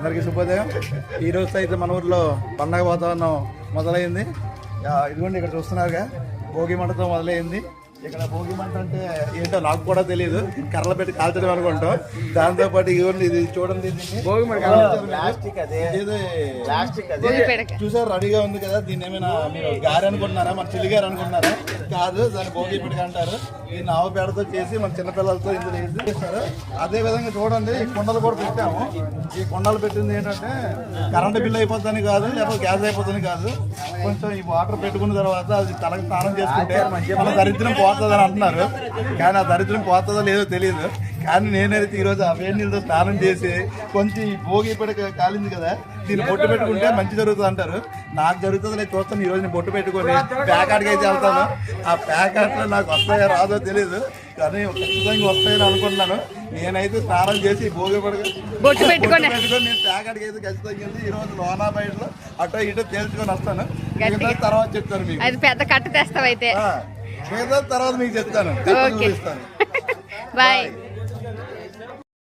అందరికీ శుభోదయం. ఈ రోజు అయితే మన ఊర్లో పండగ వాతావరణం మొదలైంది. ఇదిగోండి ఇక్కడ చూస్తున్నారుగా, భోగి మంటతో మొదలైంది. ఇక్కడ భోగి మంట అంటే ఏంటో నాకు కూడా తెలియదు, కర్రలు పెట్టి కాల్చడం అనుకుంటాం. దాంతో పాటు ఇదిగోండి, ఇది చూడండి, చూసారు రెడీగా ఉంది కదా. దీన్ని ఏమైనా మీరు గారి అనుకుంటున్నారా, మన చిల్లి గారు అనుకుంటున్నారా? కాదు, దాన్ని భోగి పిడిక అంటారు. దీన్ని ఆవు పేడతో చేసి మన చిన్నపిల్లలతో ఇందులో చేస్తారు. అదే విధంగా చూడండి, ఈ కుండలు కూడా పెట్టాము. ఈ కుండలు పెట్టింది ఏంటంటే కరెంటు బిల్ అయిపోతుందని కాదు, లేకపోతే గ్యాస్ అయిపోతుంది కాదు. కొంచెం ఈ వాటర్ పెట్టుకున్న తర్వాత అది తలకి స్నానం చేసుకుంటే మన దరిద్రం పోతుందని అంటున్నారు. కానీ ఆ దరిద్రం పోతుందో లేదో తెలియదు. కానీ నేనైతే ఈరోజు ఆ వేడి నీళ్ళతో స్నానం చేసి కొంచెం ఈ భోగి పిడక కాలింది కదా, దీన్ని బొట్టు పెట్టుకుంటే మంచి జరుగుతుంది అంటారు. నాకు జరుగుతుంది లేదు చూస్తాను. ఈ రోజు నేను బొట్టు పెట్టుకొని ప్యాకాట్కి అయితే వెళ్తాను. ఆ ప్యాకాట్లో నాకు వస్తాయో రాదో తెలియదు, కానీ ఖచ్చితంగా వస్తాయని అనుకుంటున్నాను. నేనైతే స్నానం చేసి భోగి బొట్టు పెట్టుకొని నేను ప్యాకాట్కి అయితే ఖచ్చితంగా ఈ రోజు లోనా బయటలో అటో ఇటో తేల్చుకొని వస్తాను. తర్వాత చెప్తాను మీకు. అది పెద్ద కట్ట తెస్తావు అయితే. తర్వాత మీకు చెప్తాను. బాయ్.